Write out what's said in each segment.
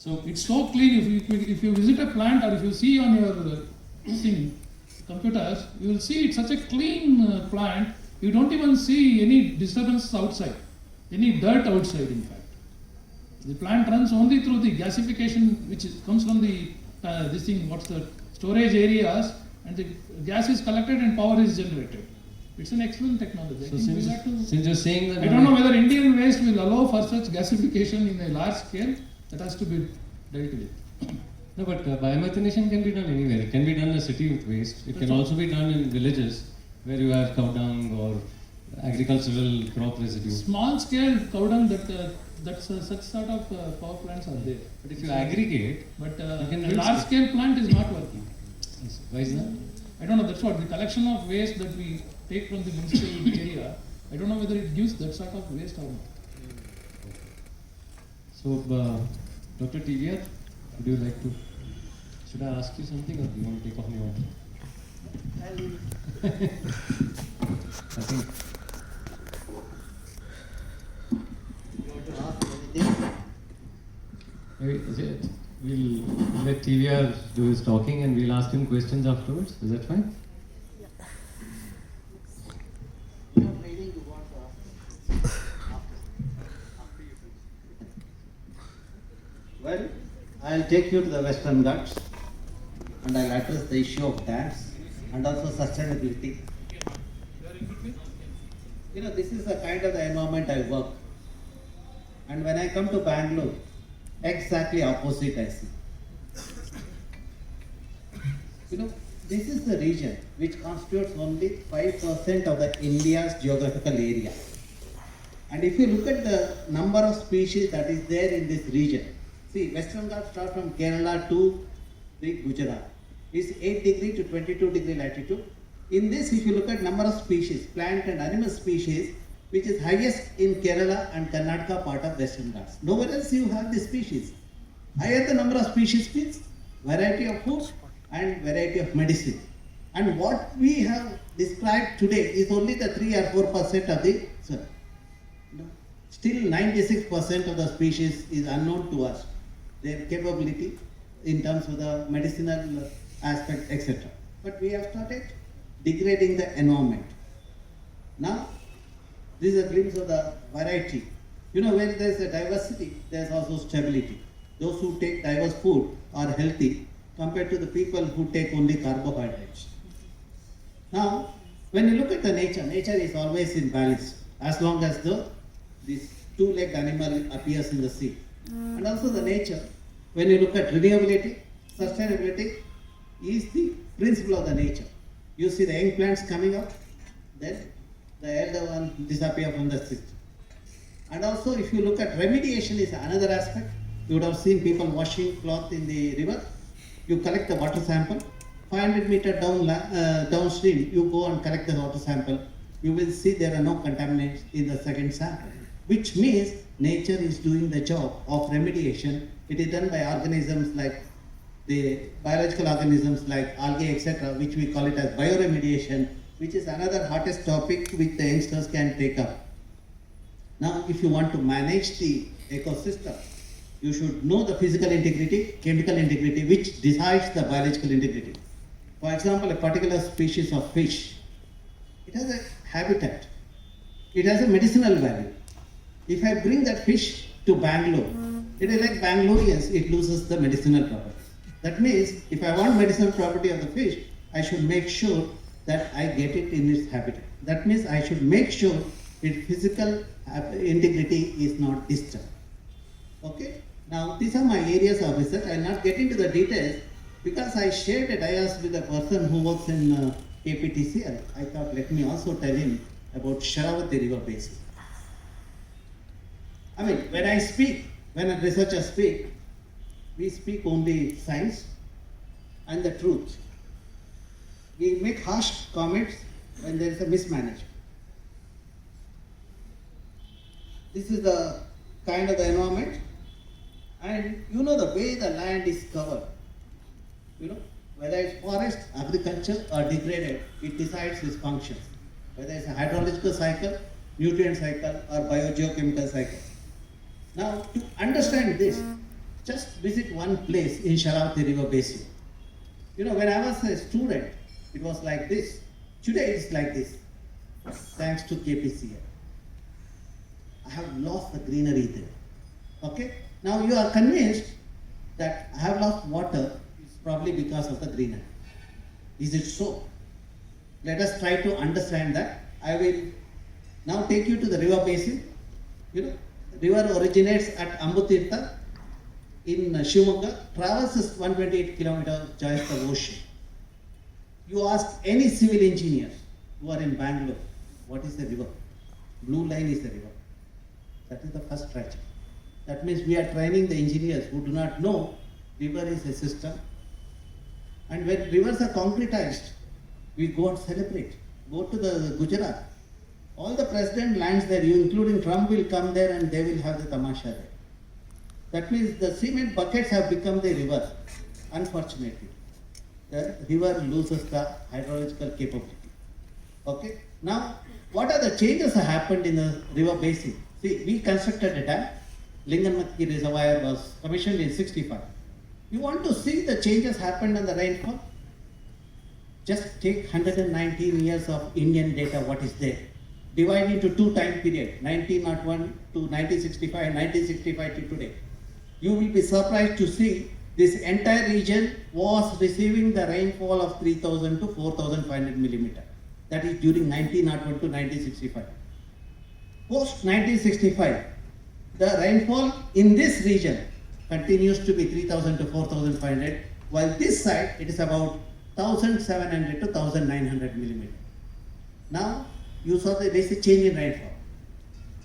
So it's so clean. If you visit a plant or if you see on your computers, you will see it's such a clean plant. You don't even see any disturbance outside, any dirt outside. In fact, the plant runs only through the gasification, which comes from the storage areas, and the gas is collected and power is generated. It's an excellent technology. So since you're saying that, I don't know whether Indian waste will allow for such gasification in a large scale. That has to be dealt with. no, but biomethanation can be done anywhere. It can be done in a city with waste. It can also be done in villages where you have cow dung or agricultural crop residue. Small scale cow dung, such sort of power plants are there. But if you aggregate, but you can a large scale plant is not working. Why is that? I don't know. That's what the collection of waste that we take from the municipal area. I don't know whether it gives that sort of waste or not. So, Dr. TVR, would you like to? Should I ask you something, or do you want to take off your own? I think. You want to ask anything? Maybe we'll let TVR do his talking and we'll ask him questions afterwards. Is that fine? What meaning you want to ask? After you finish. Well, I'll take you to the Western Ghats and I'll address the issue of dams and also sustainability. You know, this is the kind of the environment I work. And when I come to Bangalore, exactly opposite I see. You know, this is the region which constitutes only 5% of the India's geographical area. And if you look at the number of species that is there in this region, see, Western Ghats start from Kerala to the Gujarat. It's 8 degree to 22 degree latitude. In this, if you look at number of species, plant and animal species, which is highest in Kerala and Karnataka part of Western Ghats. Nowhere else you have this species. Higher the number of species means variety of food and variety of medicine. And what we have described today is only the 3 or 4% of the soil. Still 96% of the species is unknown to us. Their capability in terms of the medicinal aspect, etc. But we have started degrading the environment. Now, this is a glimpse of the variety. You know, where there is a diversity, there is also stability. Those who take diverse food are healthy compared to the people who take only carbohydrates. Now, when you look at the nature, nature is always in balance as long as this two-legged animal appears in the sea. And also the nature, when you look at renewability, sustainability is the principle of the nature. You see the young plants coming up, then the elder one disappear from the system. And also if you look at remediation is another aspect. You would have seen people washing cloth in the river. You collect the water sample. 500 meter downstream, you go and collect the water sample. You will see there are no contaminants in the second sample. Which means nature is doing the job of remediation. It is done by organisms like the biological organisms like algae, etc., which we call it as bioremediation, which is another hottest topic which the youngsters can take up. Now, if you want to manage the ecosystem, you should know the physical integrity, chemical integrity, which decides the biological integrity. For example, a particular species of fish, it has a habitat, it has a medicinal value. If I bring that fish to Bangalore, it is like Bangaloreans, it loses the medicinal property. That means, if I want medicinal property of the fish, I should make sure that I get it in its habitat. That means I should make sure its physical integrity is not disturbed. Okay? Now, these are my areas of research. I will not get into the details because I shared a dais with a person who works in KPTCL. I thought, let me also tell him about Sharavati River Basin. I mean, when I speak, when a researcher speaks, we speak only science and the truth. We make harsh comments when there is a mismanagement. This is the kind of the environment, and you know the way the land is covered. You know, whether it's forest, agriculture or degraded, it decides its functions. Whether it's a hydrological cycle, nutrient cycle or biogeochemical cycle. Now, to understand this, just visit one place in Sharavati River Basin. You know, when I was a student, it was like this. Today it's like this, thanks to KPCL. I have lost the greenery there. Okay? Now you are convinced that I have lost water is probably because of the greenery. Is it so? Let us try to understand that. I will now take you to the river basin. You know, river originates at Ambutirtha in Shivamogga, traverses 128 kilometers, joins the ocean. You ask any civil engineers who are in Bangalore, what is the river? Blue line is the river. That is the first tragedy. That means we are training the engineers who do not know river is a system. And when rivers are concretized, we go and celebrate. Go to the Gujarat. All the president lands there, you including Trump will come there and they will have the tamasha there. That means the cement buckets have become the river. Unfortunately, the river loses the hydrological capability. Okay. Now, what are the changes that happened in the river basin? See, we constructed a dam. Linganmakki Reservoir was commissioned in 65. You want to see the changes happened in the rainfall? Just take 119 years of Indian data, what is there. Divide into two time periods, 1901 to 1965, 1965 to today. You will be surprised to see this entire region was receiving the rainfall of 3000 to 4500 millimeter. That is during 1901 to 1965. Post 1965, the rainfall in this region continues to be 3000 to 4500, while this side it is about 1700 to 1900 millimeter. Now you saw that there is a change in rainfall.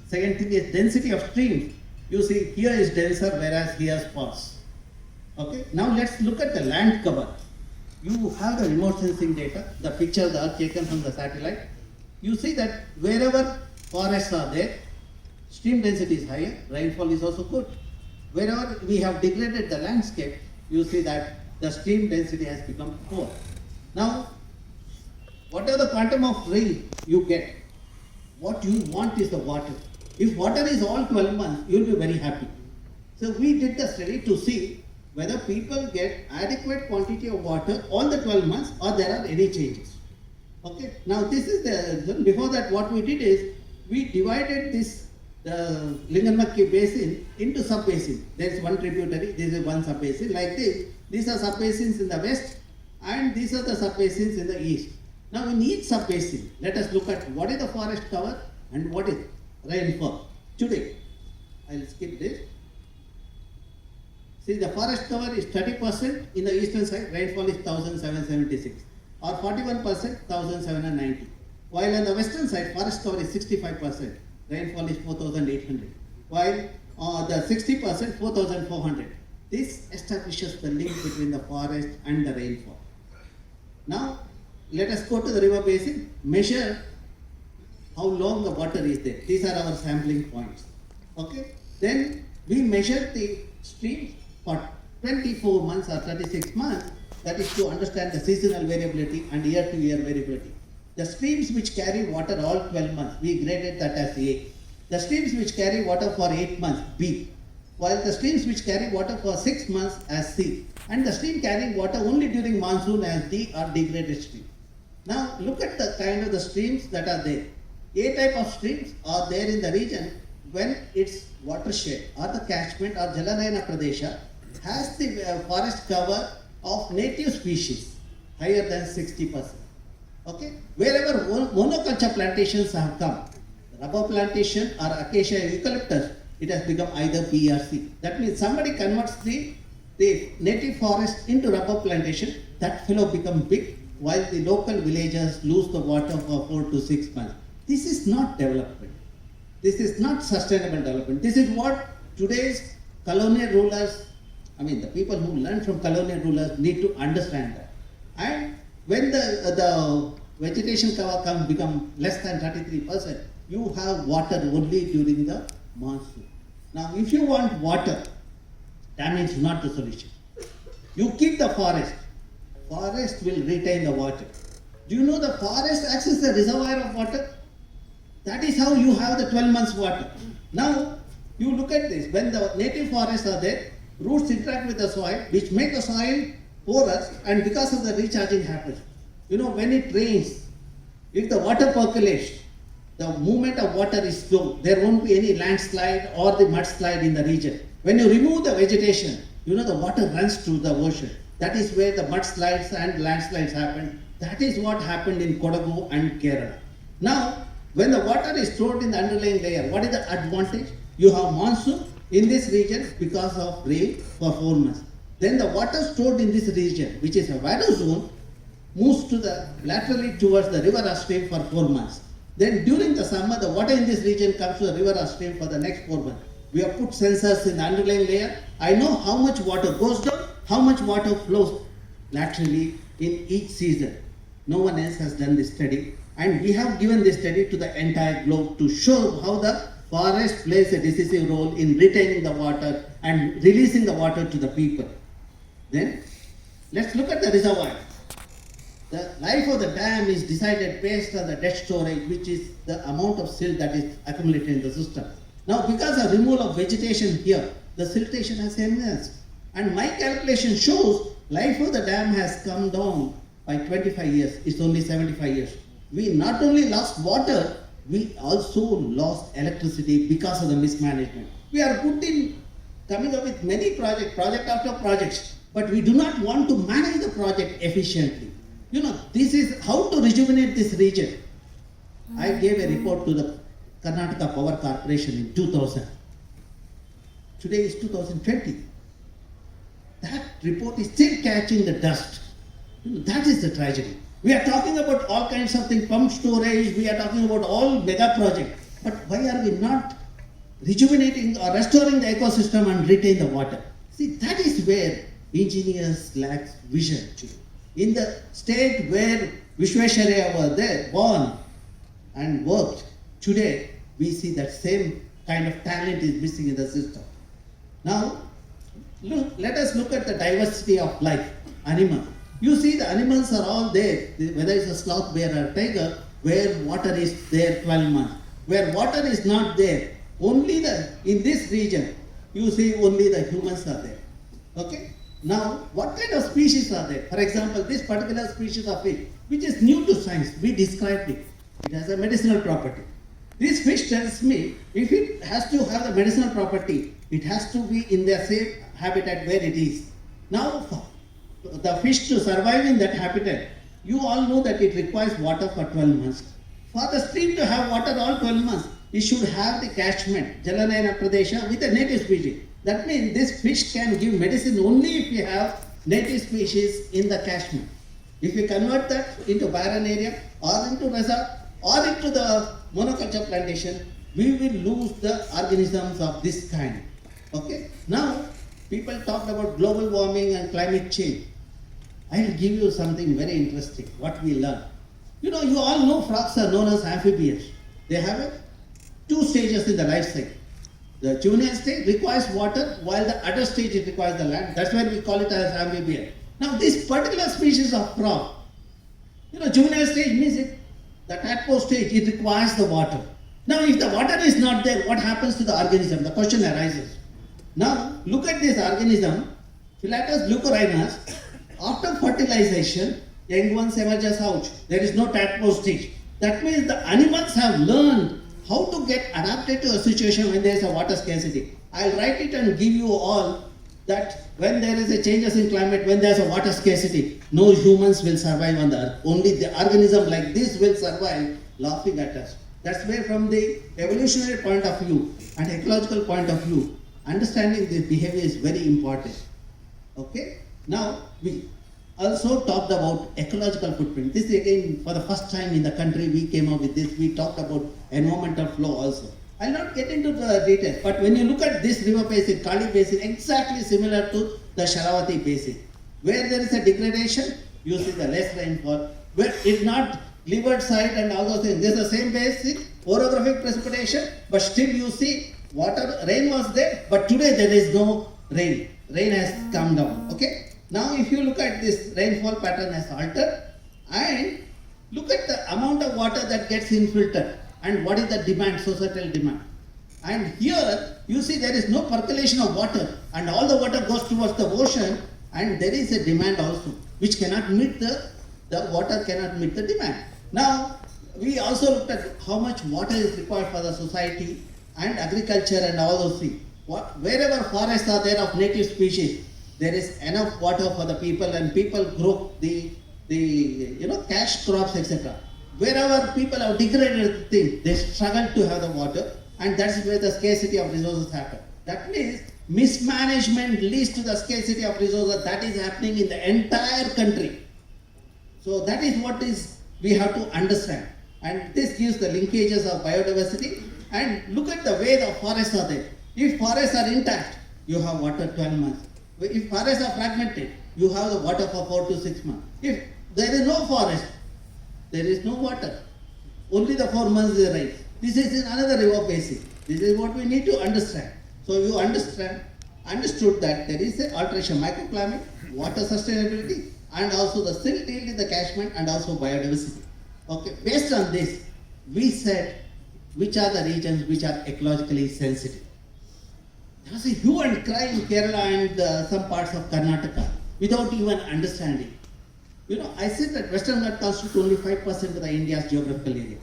Second thing is density of streams. You see here is denser whereas here is sparse. Okay. Now let's look at the land cover. You have the remote sensing data, the picture that are taken from the satellite. You see that wherever forests are there, stream density is higher, rainfall is also good. Wherever we have degraded the landscape, you see that the stream density has become poor. Now, whatever the quantum of rain you get, what you want is the water. If water is all 12 months, you will be very happy. So we did the study to see whether people get adequate quantity of water all the 12 months or there are any changes. Okay. Now this is the, before that what we did is, we divided this Linganmakki basin into sub-basin. There is one tributary, this is one sub-basin. Like this, these are sub-basins in the west and these are the sub-basins in the east. Now in each sub-basin, let us look at what is the forest cover and what is rainfall. Today, I will skip this. See, the forest cover is 30% in the eastern side, rainfall is 1776 or 41%, 1790. While on the western side, forest cover is 65%, rainfall is 4800. While the 60%, 4400. This establishes the link between the forest and the rainfall. Now, let us go to the river basin, measure how long the water is there. These are our sampling points. Okay. Then we measure the streams for 24 months or 36 months. That is to understand the seasonal variability and year-to-year variability. The streams which carry water all 12 months, we graded that as A. The streams which carry water for 8 months, B. While the streams which carry water for 6 months as C. And the stream carrying water only during monsoon as D are degraded streams. Now look at the kind of the streams that are there. A type of streams are there in the region when its watershed or the catchment or Jalanayana Pradesha has the forest cover of native species higher than 60%. Okay? Wherever monoculture plantations have come, rubber plantation or acacia eucalyptus, it has become either B or C. That means somebody converts the native forest into rubber plantation, that fellow becomes big, while the local villagers lose the water for 4 to 6 months. This is not development. This is not sustainable development. This is what today's colonial rulers, the people who learn from colonial rulers need to understand that. And when the vegetation cover become less than 33%, you have water only during the monsoon. Now, if you want water, damage is not the solution. You keep the forest will retain the water. Do you know the forest acts as a reservoir of water? That is how you have the 12 months water. Now, you look at this, when the native forests are there, roots interact with the soil, which make the soil porous, and because of the recharging happens. You know, when it rains, if the water percolates, the movement of water is slow. There won't be any landslide or the mudslide in the region. When you remove the vegetation, you know, the water runs to the ocean. That is where the mudslides and landslides happen. That is what happened in Kodagu and Kerala. Now, when the water is stored in the underlying layer, what is the advantage? You have monsoon in this region because of rain for 4 months. Then the water stored in this region, which is a Vado zone, moves to the laterally towards the river or stream for 4 months. Then during the summer, the water in this region comes to the river or stream for the next 4 months. We have put sensors in the underlying layer. I know how much water goes down, how much water flows laterally in each season. No one else has done this study. And we have given this study to the entire globe to show how the forest plays a decisive role in retaining the water and releasing the water to the people. Then, let's look at the reservoir. The life of the dam is decided based on the dead storage, which is the amount of silt that is accumulated in the system. Now, because of removal of vegetation here, the siltation has enhanced. And my calculation shows life of the dam has come down by 25 years. It's only 75 years. We not only lost water, we also lost electricity because of the mismanagement. We are coming up with many project after projects, but we do not want to manage the project efficiently. You know, this is how to rejuvenate this region. I gave a report to the Karnataka Power Corporation in 2000. Today is 2020. That report is still catching the dust. You know, that is the tragedy. We are talking about all kinds of things, pump storage, we are talking about all mega projects. But why are we not rejuvenating or restoring the ecosystem and retain the water? See, that is where engineers lack vision too. In the state where Vishwesharaya was there, born and worked, today we see that same kind of talent is missing in the system. Now, let us look at the diversity of life, animal. You see the animals are all there, whether it's a sloth, bear or tiger, where water is there 12 months. Where water is not there, only in this region, you see only the humans are there. Okay? Now, what kind of species are there? For example, this particular species of fish, which is new to science, we described it. It has a medicinal property. This fish tells me, if it has to have the medicinal property, it has to be in the same habitat where it is. Now, the fish to survive in that habitat, you all know that it requires water for 12 months. For the stream to have water all 12 months, it should have the catchment, Jalanayana Pradesha, with a native species. That means this fish can give medicine only if you have native species in the catchment. If you convert that into barren area or into resort or into the monoculture plantation, we will lose the organisms of this kind. Okay? Now, people talked about global warming and climate change. I will give you something very interesting, what we learn. You know, you all know frogs are known as amphibians. They have 2 stages in the life cycle. The juvenile stage requires water, while the adult stage it requires the land. That's why we call it as amphibian. Now, this particular species of frog, you know, juvenile stage means the tadpole stage, it requires the water. Now, if the water is not there, what happens to the organism? The question arises. Now, look at this organism, Philatus leucorhinus. After fertilization, young ones emerges out. There is no tadpole stage. That means the animals have learned how to get adapted to a situation when there is a water scarcity. I'll write it and give you all that when there is a changes in climate, when there is a water scarcity, no humans will survive on the earth. Only the organism like this will survive laughing at us. That's where from the evolutionary point of view and ecological point of view, understanding this behavior is very important. Okay? Now, we also talked about ecological footprint. This again, for the first time in the country, we came up with this. We talked about environmental flow also. I'll not get into the details, but when you look at this river basin, Kali basin, exactly similar to the Sharavati basin. Where there is a degradation, you see the less rainfall. Where it's not leeward side and all those things, there's the same basin, orographic precipitation, but still you see rain was there, but today there is no rain. Rain has come down. Okay? Now, if you look at this, rainfall pattern has altered, and look at the amount of water that gets infiltrated and what is the demand, societal demand. And here, you see there is no percolation of water and all the water goes towards the ocean, and there is a demand also which cannot meet the water cannot meet the demand. Now, we also looked at how much water is required for the society and agriculture and all those things. Wherever forests are there of native species, there is enough water for the people, and people grow the cash crops, etc. Wherever people have degraded things, they struggle to have the water, and that's where the scarcity of resources happen. That means mismanagement leads to the scarcity of resources. That is happening in the entire country. So that is what is we have to understand, and this gives the linkages of biodiversity. And look at the way the forests are there. If forests are intact, you have water 12 months. If forests are fragmented, you have the water for 4 to 6 months. If there is no forest, there is no water. Only the 4 months is right. This is in another river basin. This is what we need to understand. So you understood that there is an alteration, microclimate, water sustainability, and also the silt yield in the catchment, and also biodiversity. Okay, based on this, we said which are the regions which are ecologically sensitive. There was a hue and cry in Kerala and some parts of Karnataka without even understanding. I said that Western Ghats constitute only 5% of the India's geographical area.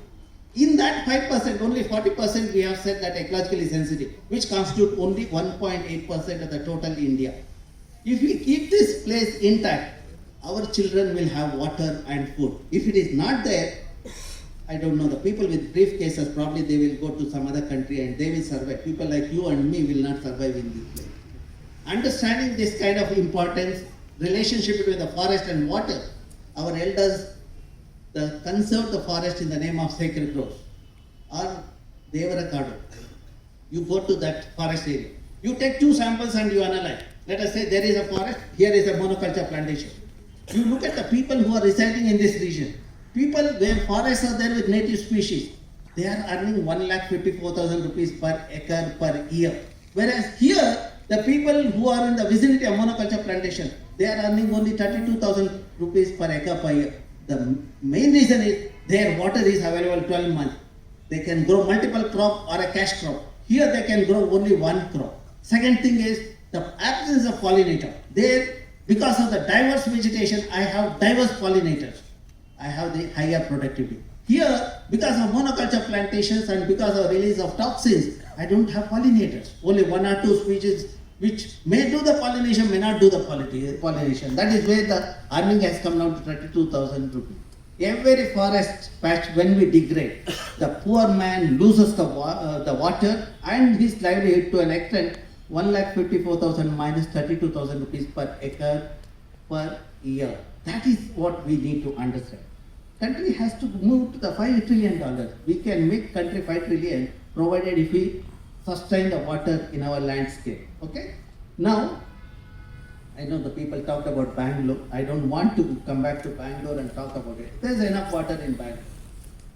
In that 5%, only 40% we have said that ecologically sensitive, which constitute only 1.8% of the total India. If we keep this place intact, our children will have water and food. If it is not there, I don't know, the people with briefcases, probably they will go to some other country and they will survive. People like you and me will not survive in this place. Understanding this kind of importance, relationship between the forest and water, our elders conserved the forest in the name of sacred groves, or Devarakadu. You go to that forest area. You take 2 samples and you analyze. Let us say there is a forest, here is a monoculture plantation. You look at the people who are residing in this region. People where forests are there with native species, they are earning 1,54,000 rupees per acre per year. Whereas here, the people who are in the vicinity of monoculture plantation, they are earning only 32,000 rupees per acre per year. The main reason is their water is available 12 months. They can grow multiple crop or a cash crop. Here they can grow only one crop. Second thing is the absence of pollinator. There, because of the diverse vegetation, I have diverse pollinators. I have the higher productivity. Here, because of monoculture plantations and because of release of toxins, I don't have pollinators. Only 1 or 2 species which may do the pollination, may not do the pollination. That is where the earning has come down to 32,000 rupees. Every forest patch, when we degrade, the poor man loses the water and his livelihood to an extent 1,54,000 minus 32,000 rupees per acre per year. That is what we need to understand. Country has to move to the $5 trillion. We can make country 5 trillion provided if we sustain the water in our landscape. Okay? Now, I know the people talked about Bangalore. I don't want to come back to Bangalore and talk about it. There's enough water in Bangalore.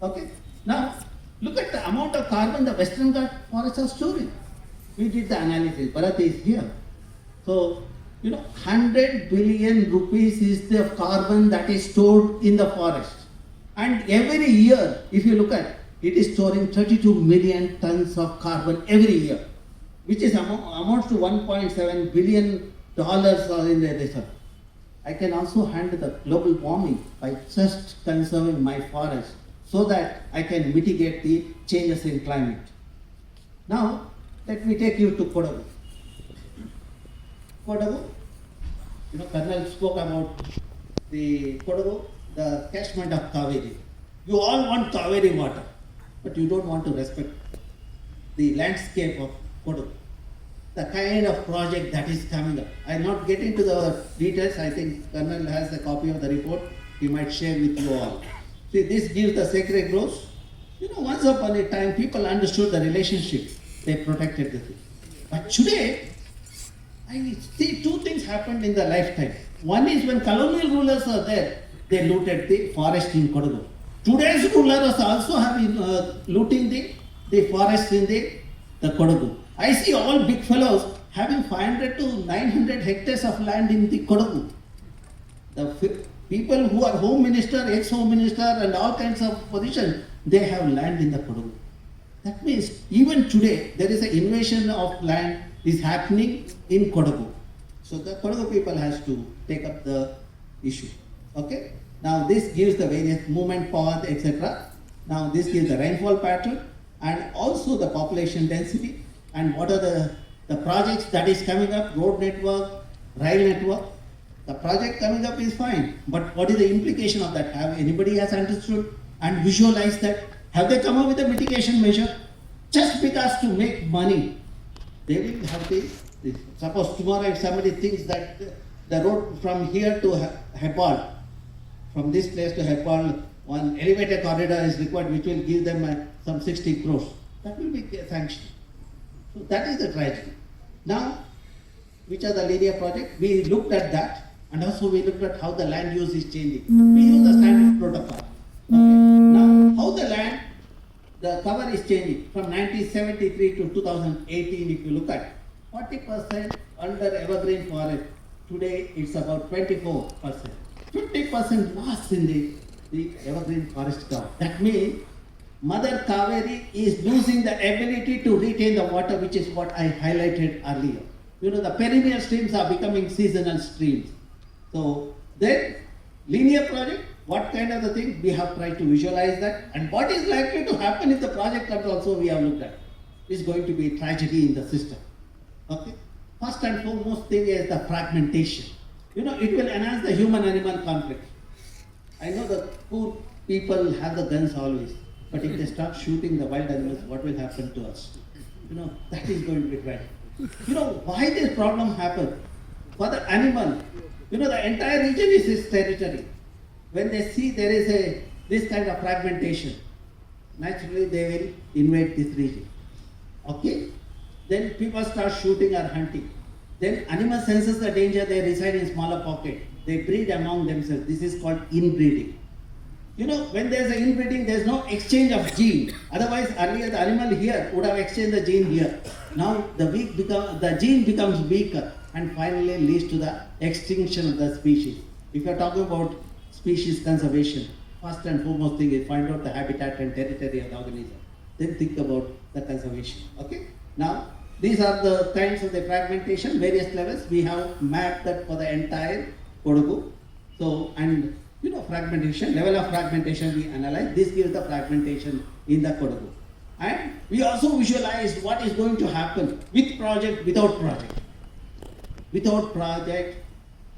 Okay? Now, look at the amount of carbon the Western Ghats forests are storing. We did the analysis. Bharat is here. So, 100 billion rupees is the carbon that is stored in the forest. And every year, if you look at it, is storing 32 million tons of carbon every year, which is amounts to $1.7 billion in the reserve. I can also handle the global warming by just conserving my forest so that I can mitigate the changes in climate. Now, let me take you to Kodagu. Kodagu, Colonel spoke about the Kodagu, the catchment of Kaveri. You all want Kaveri water, but you don't want to respect the landscape of Kodagu. The kind of project that is coming up. I will not get into the details. I think Colonel has a copy of the report. He might share with you all. See, this gives the sacred groves. Once upon a time, people understood the relationship. They protected the thing. But today, I see 2 things happened in the lifetime. One is when colonial rulers are there, they looted the forest in Kodagu. Today's rulers also have been looting the forest in the Kodagu. I see all big fellows having 500 to 900 hectares of land in the Kodagu. The people who are home minister, ex-home minister and all kinds of positions, they have land in the Kodagu. That means even today there is an invasion of land is happening in Kodagu. So the Kodagu people has to take up the issue. Okay. Now this gives the various movement path, etc. Now this gives the rainfall pattern and also the population density and what are the projects that is coming up, road network, rail network. The project coming up is fine, but what is the implication of that? Have anybody has understood and visualized that? Have they come up with a mitigation measure? Just because to make money, they will have this. Suppose tomorrow if somebody thinks that the road from here to Hepal, from this place to Hepal, one elevated corridor is required which will give them some 60 crores. That will be sanctioned. So that is the tragedy. Now, which are the linear projects? We looked at that and also we looked at how the land use is changing. We use the standard protocol. Okay. Now, how the land, the cover is changing from 1973 to 2018 if you look at 40% under evergreen forest. Today it's about 24%. 50% loss in the evergreen forest cover. That means Mother Kaveri is losing the ability to retain the water, which is what I highlighted earlier. You know, the perennial streams are becoming seasonal streams. So then linear project, what kind of the thing we have tried to visualize that and what is likely to happen if the project comes also we have looked at. Is going to be tragedy in the system. Okay. First and foremost thing is the fragmentation. You know, it will enhance the human-animal conflict. I know the poor people have the guns always, but if they start shooting the wild animals, what will happen to us? You know, that is going to be tragic. You know, why this problem happens? For the animal, you know, the entire region is his territory. When they see there is this kind of fragmentation, naturally they will invade this region. Okay? Then people start shooting or hunting. Then animal senses the danger, they reside in smaller pocket. They breed among themselves. This is called inbreeding. You know, when there's an inbreeding, there's no exchange of gene. Otherwise, earlier the animal here would have exchanged the gene here. Now the gene becomes weaker and finally leads to the extinction of the species. If you're talking about species conservation, first and foremost thing is find out the habitat and territory of the organism. Then think about the conservation. Okay? Now, these are the kinds of the fragmentation, various levels. We have mapped that for the entire Kodagu. So, and you know, fragmentation, level of fragmentation we analyze. This gives the fragmentation in the Kodagu. And we also visualize what is going to happen with project, without project. Without project,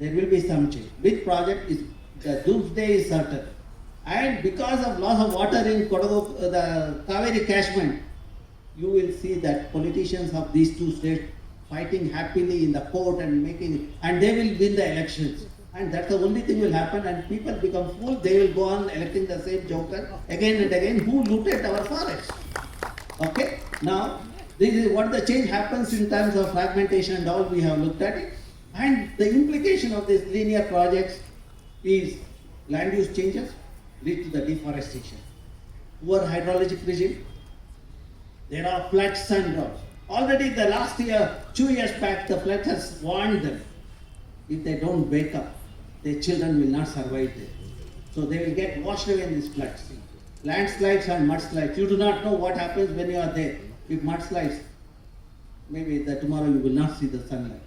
there will be some change. With project, the doomsday is certain. And because of loss of water in Kodagu, the Kaveri catchment, you will see that politicians of these two states fighting happily in the court and and they will win the elections. And that's the only thing will happen and people become fools. They will go on electing the same joker again and again who looted our forest. Okay? Now, this is what the change happens in terms of fragmentation and all we have looked at it. And the implication of these linear projects is land use changes lead to the deforestation. Poor hydrologic regime. There are floods and droughts. Already the last year, 2 years back, the flood has warned them. If they don't wake up, their children will not survive there. So they will get washed away in these floods. Landslides and mudslides. You do not know what happens when you are there. If mudslides, maybe tomorrow you will not see the sunlight.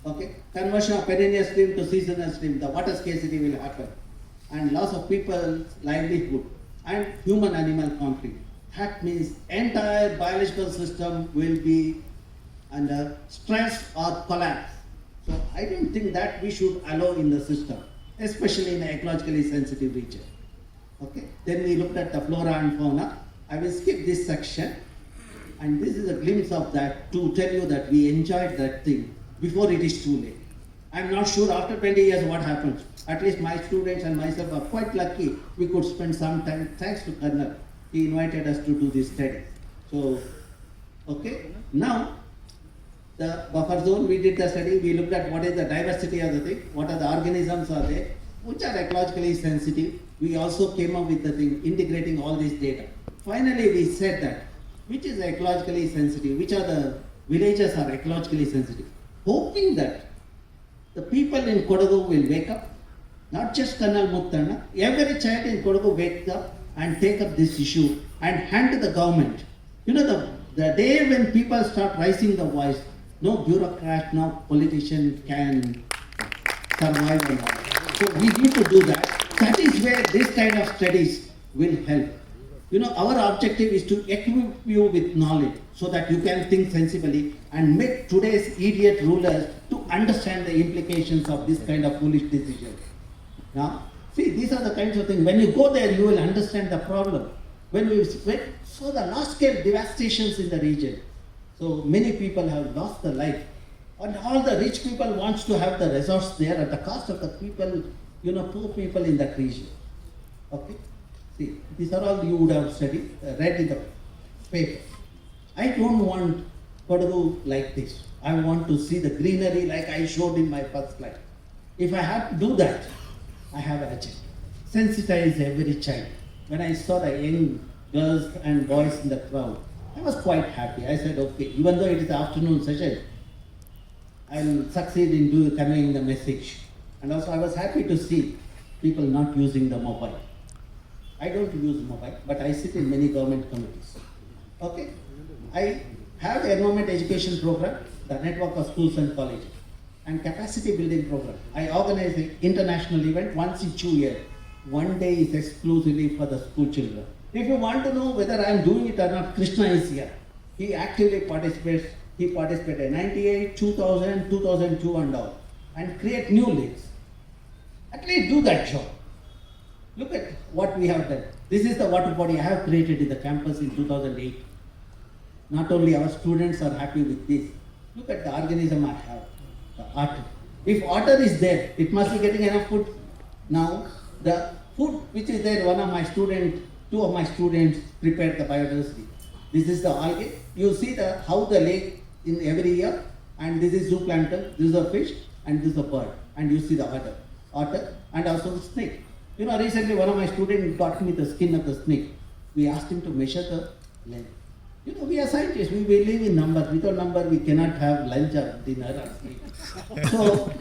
Okay? Conversion of perennial stream to seasonal stream, the water scarcity will happen. And loss of people's livelihood and human-animal conflict. That means entire biological system will be under stress or collapse. So I don't think that we should allow in the system, especially in an ecologically sensitive region. Okay. Then we looked at the flora and fauna. I will skip this section. And this is a glimpse of that to tell you that we enjoyed that thing before it is too late. I'm not sure after 20 years what happens. At least my students and myself are quite lucky we could spend some time, thanks to Colonel. He invited us to do this study. So, okay. Now, the buffer zone, we did the study, we looked at what is the diversity of the thing, what are the organisms are there, which are ecologically sensitive. We also came up with the thing, integrating all this data. Finally, we said that, which is ecologically sensitive, which are the villages are ecologically sensitive. Hoping that the people in Kodagu will wake up, not just Colonel Muttanna, every child in Kodagu wake up and take up this issue and hand to the government You know, the day when people start raising the voice, no bureaucrat, no politician can survive and all. So we need to do that. That is where this kind of studies will help. You know, our objective is to equip you with knowledge so that you can think sensibly and make today's idiot rulers to understand the implications of this kind of foolish decision. Now, see, these are the kinds of things. When you go there, you will understand the problem. When we saw the large-scale devastations in the region, so many people have lost their life, and all the rich people wants to have the resorts there at the cost of the people, you know, poor people in that region. Okay, see, these are all you would have studied, read in the paper. I don't want Kodagu like this. I want to see the greenery like I showed in my first slide. If I have to do that, I have an agenda. Sensitize every child. When I saw the young girls and boys in the crowd, I was quite happy. I said, okay, even though it is afternoon session, I'll succeed in conveying the message. And also I was happy to see people not using the mobile. I don't use mobile, but I sit in many government committees. Okay? I have the environment education program, the network of schools and colleges, and capacity building program. I organize an international event once in 2 years. One day is exclusively for the school children. If you want to know whether I am doing it or not, Krishna is here. He actively participates. He participated in 98, 2000, 2002 and all, and create new leagues. At least do that job. Look at what we have done. This is the water body I have created in the campus in 2008. Not only our students are happy with this. Look at the organism I have, the otter. If otter is there, it must be getting enough food. Now, the food which is there, two of my students prepared the biodiversity. This is the algae. You see how the lake in every year, and this is zooplankton, this is a fish, and this is a bird. And you see the otter, and also the snake. You know, recently one of my students got me the skin of the snake. We asked him to measure the length. You know, we are scientists, we believe in numbers. Without number, we cannot have lunch or dinner or sleep. So,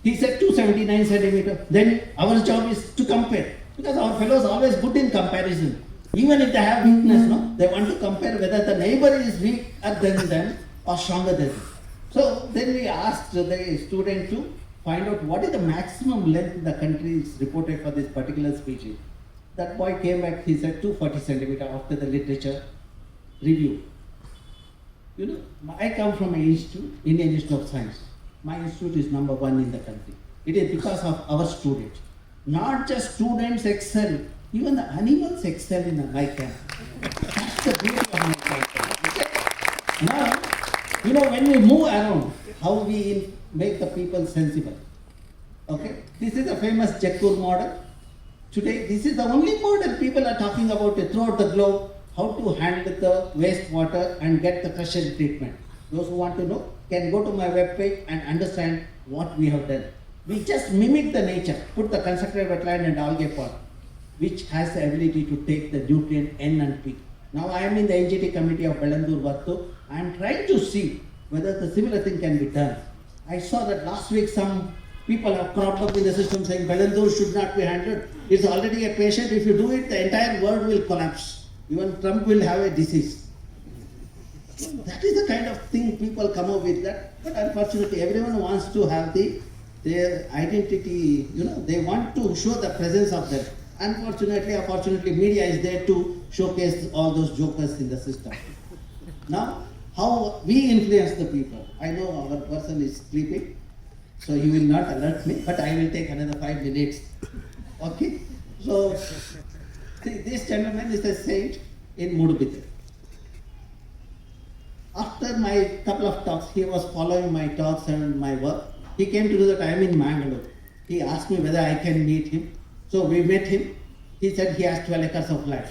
he said 279 centimeter. Then our job is to compare. Because our fellows are always good in comparison. Even if they have weakness, no, they want to compare whether the neighbor is weaker than them or stronger than them. So then we asked the student to find out what is the maximum length in the country is reported for this particular species. That boy came back, he said 240 centimeter after the literature review. You know, I come from an institute, Indian Institute of Science. My institute is number 1 in the country. It is because of our students. Not just students excel, even the animals excel in my camp. That's the beauty of my camp. Okay? Now, you know, when we move around, how we make the people sensible. Okay? This is a famous Jaipur model. Today, this is the only model people are talking about it throughout the globe, how to handle the wastewater and get the tertiary treatment. Those who want to know can go to my webpage and understand what we have done. We just mimic the nature, put the constructed wetland and algae pond, which has the ability to take the nutrient N and P. Now I am in the NGT committee of Belandur Vattu. I am trying to see whether the similar thing can be done. I saw that last week some people have cropped up in the system saying Belandur should not be handled. It's already a patient. If you do it, the entire world will collapse. Even Trump will have a disease. That is the kind of thing people come up with that. But unfortunately, everyone wants to have their identity, you know, they want to show the presence of them. Unfortunately, media is there to showcase all those jokers in the system. Now, how we influence the people. I know our person is sleeping, so he will not alert me, but I will take another 5 minutes. Okay? So, see, this gentleman is a saint in Mudubidri. After my couple of talks, he was following my talks and my work. He came to know that I am in Mangalore. He asked me whether I can meet him. So we met him. He said he has 12 acres of land.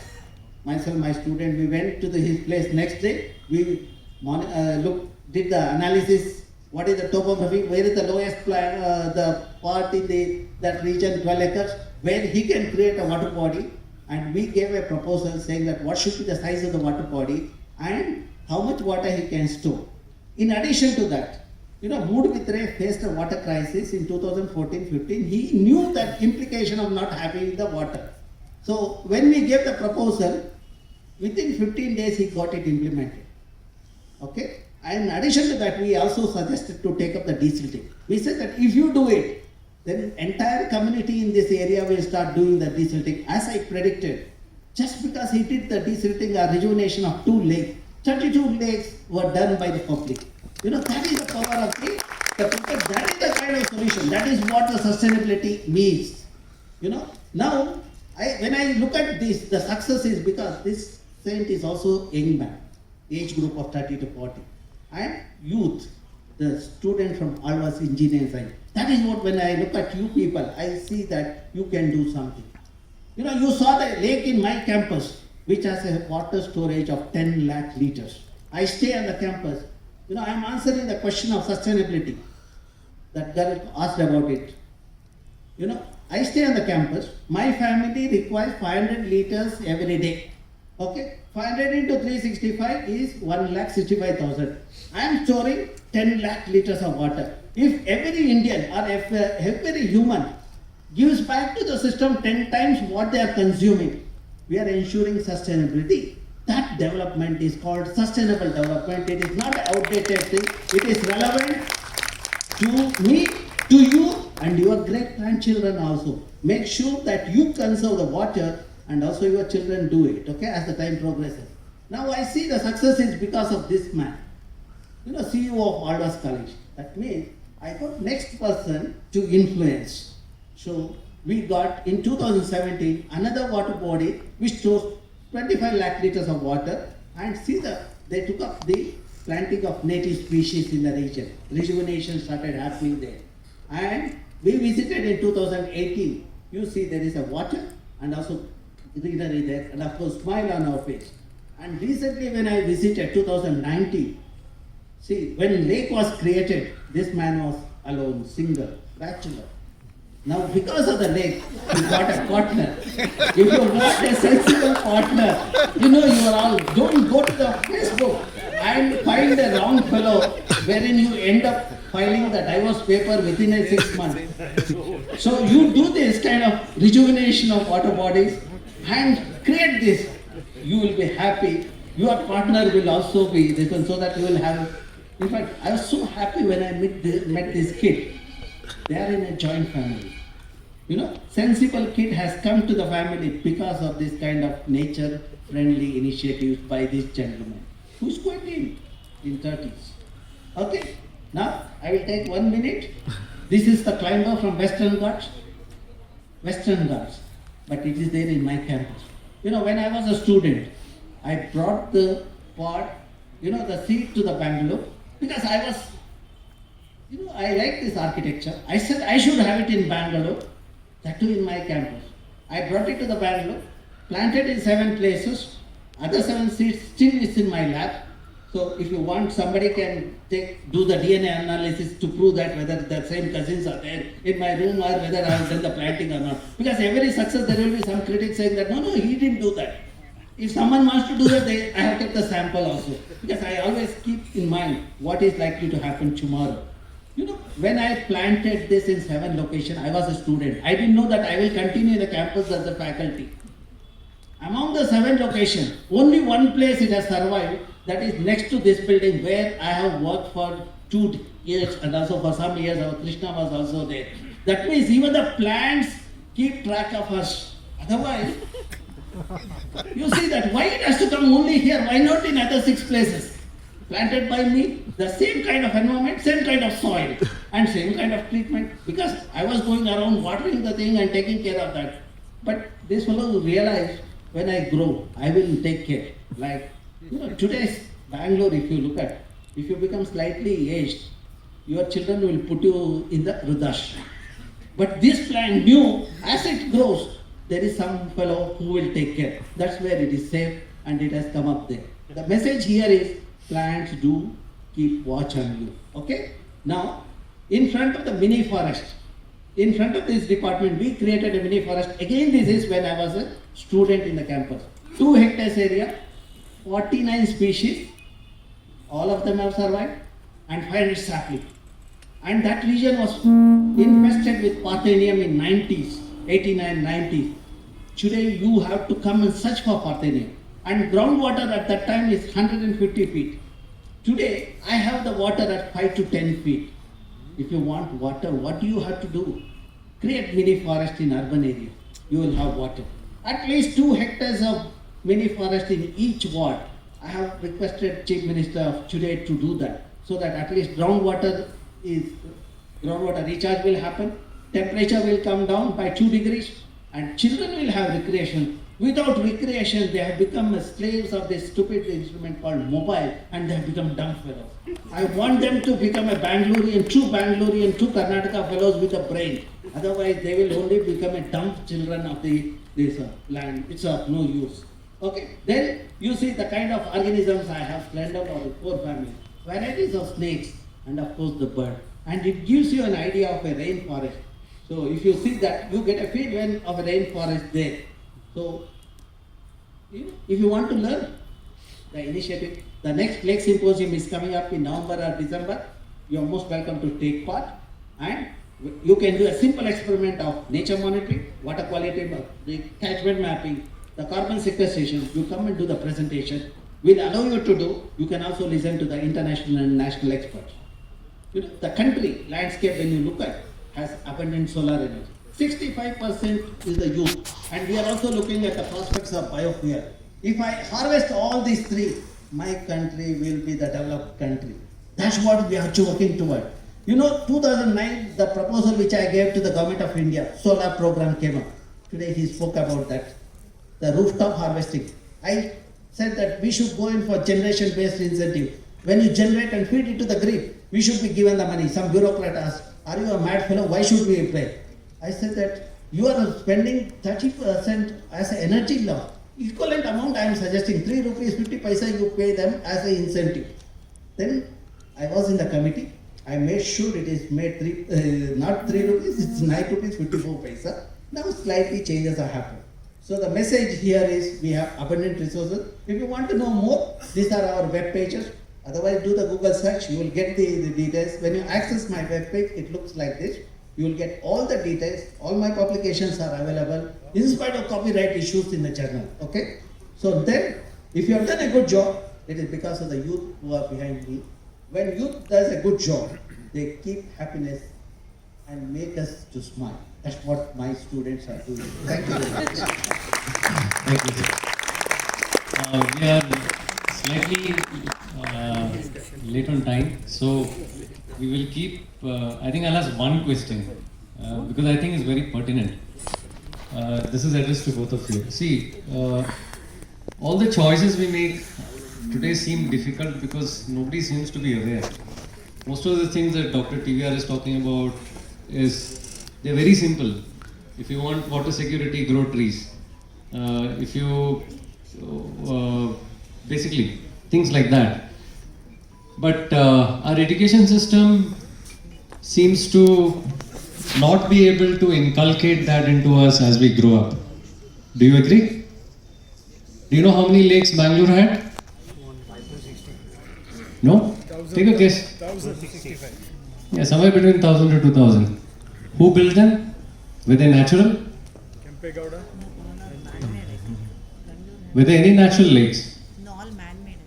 Myself, my student, we went to his place next day. We did the analysis. What is the topography? Where is the lowest the part in that region, 12 acres, where he can create a water body. And we gave a proposal saying that what should be the size of the water body and how much water he can store. In addition to that, you know, Mudubidri faced a water crisis in 2014-15. He knew that implication of not having the water. So when we gave the proposal, Within 15 days, he got it implemented. Okay? And in addition to that, we also suggested to take up the desilting. We said that if you do it, then entire community in this area will start doing the desilting. As I predicted, just because he did the desilting or rejuvenation of 2 lakes, 32 lakes were done by the public. You know, that is the power of the people. That is the kind of solution. That is what the sustainability means. You know, now, when I look at this, the success is because this saint is also young man, age group of 30 to 40. And youth, the student from Alva's engineering science. That is what, when I look at you people, I see that you can do something. You know, you saw the lake in my campus, which has a water storage of 10 lakh liters. I stay on the campus. You know, I am answering the question of sustainability. That girl asked about it. You know, I stay on the campus. My family requires 500 liters every day. Okay? 500 into 365 is 1,65,000. I am storing 10 lakh liters of water. If every Indian or if every human gives back to the system 10 times what they are consuming, we are ensuring sustainability. That development is called sustainable development. It is not an outdated thing. It is relevant to me, to you, and your great grandchildren also. Make sure that you conserve the water and also your children do it, okay, as the time progresses. Now I see the success is because of this man, you know, CEO of Alva's College. That means I got next person to influence. So we got in 2017 another water body which stores 25 lakh liters of water, and see they took up the planting of native species in the region. Rejuvenation started happening there. And we visited in 2018. You see there is a water and also greenery there, and of course smile on our face. And recently when I visited 2019, see, when lake was created, this man was alone, single, bachelor. Now because of the lake, he got a partner. If you want a sensible partner, you know, you are all, don't go to the Facebook and find the wrong fellow wherein you end up filing the divorce paper within a 6 months. So you do this kind of rejuvenation of water bodies and create this. You will be happy. Your partner will also be this one, so that you will have. In fact, I was so happy when I met this kid. They are in a joint family. You know, sensible kid has come to the family because of this kind of nature-friendly initiatives by this gentleman, who's quite in 30s. Okay, now I will take 1 minute. This is the climber from Western Ghats. Western Ghats, but it is there in my campus. You know, when I was a student, I brought the pot, you know, the seed to the Bangalore, because I was, you know, I like this architecture. I said I should have it in Bangalore, that too in my campus. I brought it to the Bangalore, planted in 7 places. Other 7 seeds still is in my lab. So if you want, somebody can do the DNA analysis to prove that whether the same cousins are there in my room or whether I have done the planting or not. Because every success there will be some critics saying that no, he didn't do that. If someone wants to do that, I have kept the sample also. Because I always keep in mind what is likely to happen tomorrow. You know, when I planted this in 7 locations, I was a student. I didn't know that I will continue the campus as a faculty. Among the 7 locations, only 1 place it has survived, that is next to this building where I have worked for 2 years, and also for some years our Krishna was also there. That means even the plants keep track of us. Otherwise, you see that why it has to come only here, why not in other 6 places? Planted by me, the same kind of environment, same kind of soil, and same kind of treatment, because I was going around watering the thing and taking care of that. But this fellow realized, when I grow, I will take care. Like, you know, today's Bangalore, if you look at, if you become slightly aged, your children will put you in the Rudashram. But this plant knew, as it grows, there is some fellow who will take care. That's where it is safe and it has come up there. The message here is, plants do keep watch on you. Okay? Now, in front of the mini forest, in front of this department, we created a mini forest. Again, this is when I was a student in the campus. 2 hectares area, 49 species, all of them have survived, and 500 sapling. And that region was infested with Parthenium in 90s, 89, 90s. Today you have to come and search for Parthenium. and groundwater at that time is 150 feet. Today, I have the water at 5 to 10 feet. If you want water, what do you have to do? Create mini forest in urban area. You will have water. At least 2 hectares of mini forest in each ward. I have requested Chief Minister of today to do that, so that at least groundwater recharge will happen, temperature will come down by 2 degrees, and children will have recreation. Without recreation, they have become slaves of this stupid instrument called mobile, and they have become dumb fellows. I want them to become a Bangalorean, true Karnataka fellows with a brain. Otherwise, they will only become a dumb children of this land. It's of no use. Okay, then you see the kind of organisms I have, slender or poor family, varieties of snakes, and of course the bird. And it gives you an idea of a rainforest. So if you see that, you get a feel when of a rainforest there. So, if you want to learn the initiative, the next Lake Symposium is coming up in November or December. You are most welcome to take part, and you can do a simple experiment of nature monitoring, water quality, the catchment mapping, the carbon sequestration. You come and do the presentation. We'll allow you to do. You can also listen to the international and national experts. The country landscape, when you look at, has abundant solar energy. 65% is the youth, and we are also looking at the prospects of biofuel. If I harvest all these 3, my country will be the developed country. That's what we are working toward. 2009, the proposal which I gave to the government of India, solar program came up. Today he spoke about that, the rooftop harvesting. I said that we should go in for generation-based incentive. When you generate and feed it to the grid, we should be given the money. Some bureaucrat asked, are you a mad fellow? Why should we pay? I said that you are spending 30% as an energy law. Equivalent amount I am suggesting, 3 rupees 50 paisa you pay them as an incentive. Then I was in the committee. I made sure it is made not 3 rupees, it's 9 rupees 54 paisa. Now slightly changes are happening. So the message here is we have abundant resources. If you want to know more, these are our web pages. Otherwise, do the Google search, you will get the details. When you access my web page, it looks like this. You will get all the details. All my publications are available in spite of copyright issues in the journal. Okay? So then, if you have done a good job, it is because of the youth who are behind me. When youth does a good job, they keep happiness and make us to smile. That's what my students are doing. Thank you very much. Thank you, sir. We are slightly late on time, so we will keep. I think I'll ask one question because I think it's very pertinent. This is addressed to both of you. See, all the choices we make today seem difficult because nobody seems to be aware. Most of the things that Dr. TVR is talking about they're very simple. If you want water security, grow trees. If you basically things like that. But our education system seems to not be able to inculcate that into us as we grow up. Do you agree? Do you know how many lakes Bangalore had? No? Take a guess. 1,065. Yeah, somewhere between 1,000 to 2,000. Who built them? Were they natural? Kempegowda. Were there any natural lakes? No, all man-made.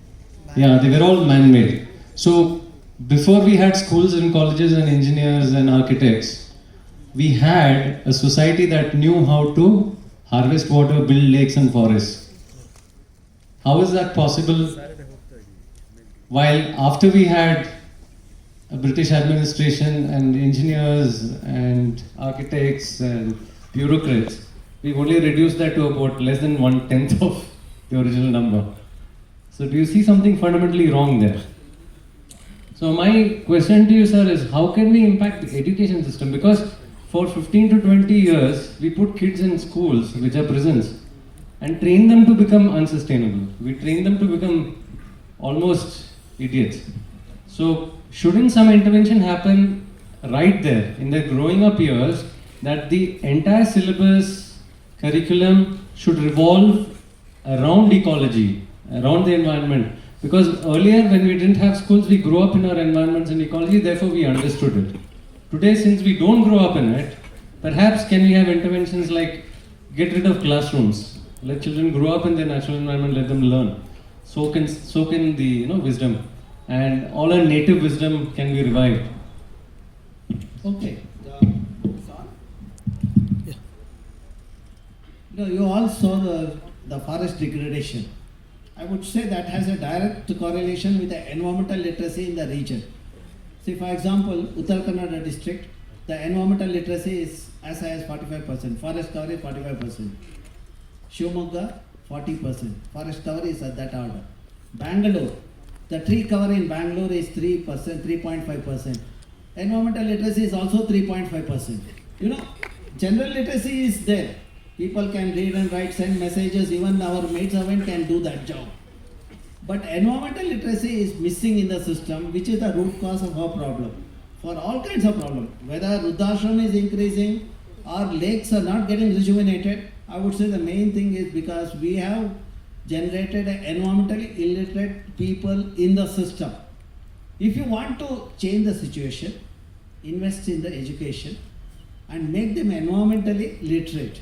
Yeah, they were all man-made. So, before we had schools and colleges and engineers and architects, we had a society that knew how to harvest water, build lakes and forests. How is that possible? While after we had a British administration and engineers and architects and bureaucrats, we've only reduced that to about less than 1/10 of the original number. So do you see something fundamentally wrong there? So my question to you, sir, is how can we impact the education system? Because for 15 to 20 years, we put kids in schools, which are prisons, and train them to become unsustainable. We train them to become almost idiots. So shouldn't some intervention happen right there in their growing up years, that the entire syllabus, curriculum should revolve around ecology, around the environment? Because earlier when we didn't have schools, we grew up in our environments and ecology, therefore we understood it. Today, since we don't grow up in it, perhaps can we have interventions like get rid of classrooms, Let children grow up in their natural environment. Let them learn. Soak in the wisdom, and all our native wisdom can be revived. Okay. You all saw the forest degradation. I would say that has a direct correlation with the environmental literacy in the region. See, for example, Uttar Kannada district, the environmental literacy is as high as 45%, forest cover is 45%. Shivamogga, 40%, forest cover is at that order. Bangalore, the tree cover in Bangalore is 3%, 3.5%. Environmental literacy is also 3.5%. General literacy is there. People can read and write, send messages, even our maid servant can do that job. But environmental literacy is missing in the system, which is the root cause of our problem. For all kinds of problems, whether Vruddhashram is increasing or lakes are not getting rejuvenated, I would say the main thing is because we have generated environmentally illiterate people in the system. If you want to change the situation, invest in the education and make them environmentally literate.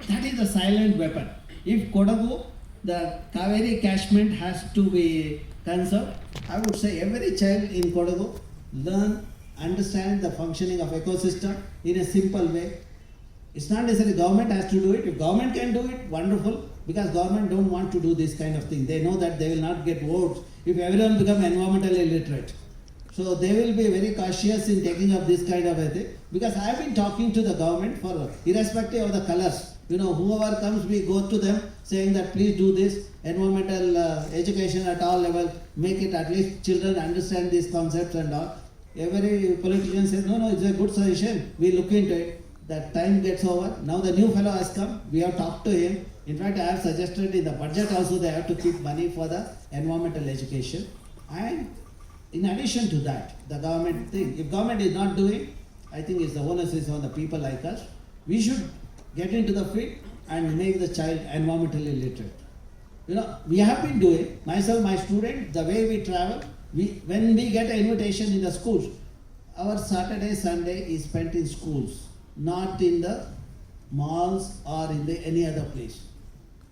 That is the silent weapon. If Kodagu, the Kaveri catchment has to be conserved, I would say every child in Kodagu learn, understand the functioning of ecosystem in a simple way. It's not necessarily government has to do it. If government can do it, wonderful, because government don't want to do this kind of thing. They know that they will not get votes if everyone become environmentally literate. So they will be very cautious in taking up this kind of a thing, because I have been talking to the government for irrespective of the colors. Whoever comes, we go to them saying that please do this, environmental education at all levels, make it at least children understand these concepts and all. Every politician says, no, it's a good suggestion, we look into it. That time gets over. Now the new fellow has come, we have talked to him. In fact, I have suggested in the budget also they have to keep money for the environmental education. And in addition to that, the government thing, if government is not doing, I think it's the onus is on the people like us. We should get into the field and make the child environmentally literate. We have been doing, myself, my student, the way we travel, when we get an invitation in the schools, our Saturday, Sunday is spent in schools, not in the malls or in any other place.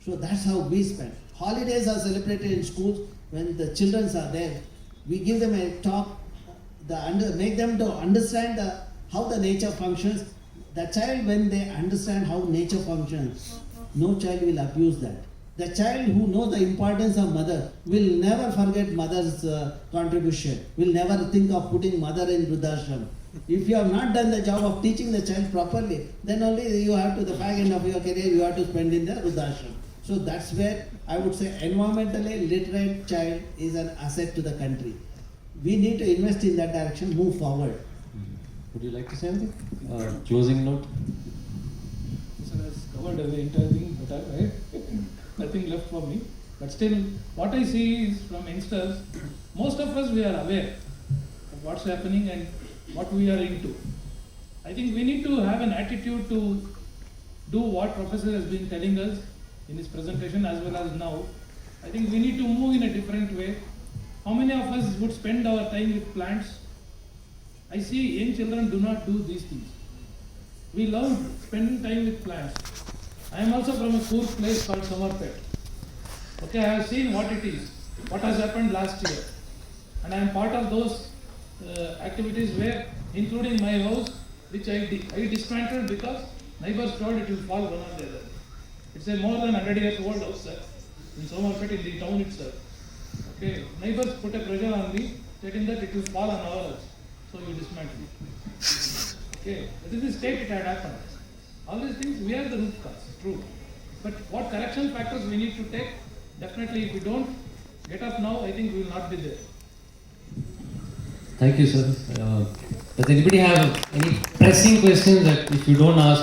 So that's how we spend. Holidays are celebrated in schools when the children are there. We give them a talk, make them to understand how the nature functions. The child, when they understand how nature functions, no child will abuse that. The child who knows the importance of mother will never forget mother's contribution, will never think of putting mother in Vruddhashram. If you have not done the job of teaching the child properly, then only you have to, the back end of your career, you have to spend in the Vruddhashram. So that's where I would say environmentally literate child is an asset to the country. We need to invest in that direction, move forward. Would you like to say anything? Closing note? Sir has covered the entire thing, but I have nothing left for me. But still, what I see is from youngsters, most of us we are aware of what's happening and what we are into. I think we need to have an attitude to do what Professor has been telling us in his presentation as well as now. I think we need to move in a different way. How many of us would spend our time with plants? I see young children do not do these things. We love spending time with plants. I am also from a poor place called Samarpet. Okay, I have seen what it is, what has happened last year. And I am part of those activities where, including my house, which I dismantled because neighbors told it will fall one or the other. It's a more than 100 years old house, sir, in Samarpet, in the town itself. Okay, neighbors put a pressure on me, stating that it will fall on our house. So you dismantle it. Okay, that is the state it had happened. All these things, we are the root cause, true. But what correction factors we need to take? Definitely, if we don't get up now, I think we will not be there. Thank you, sir. Does anybody have any pressing questions that if you don't ask,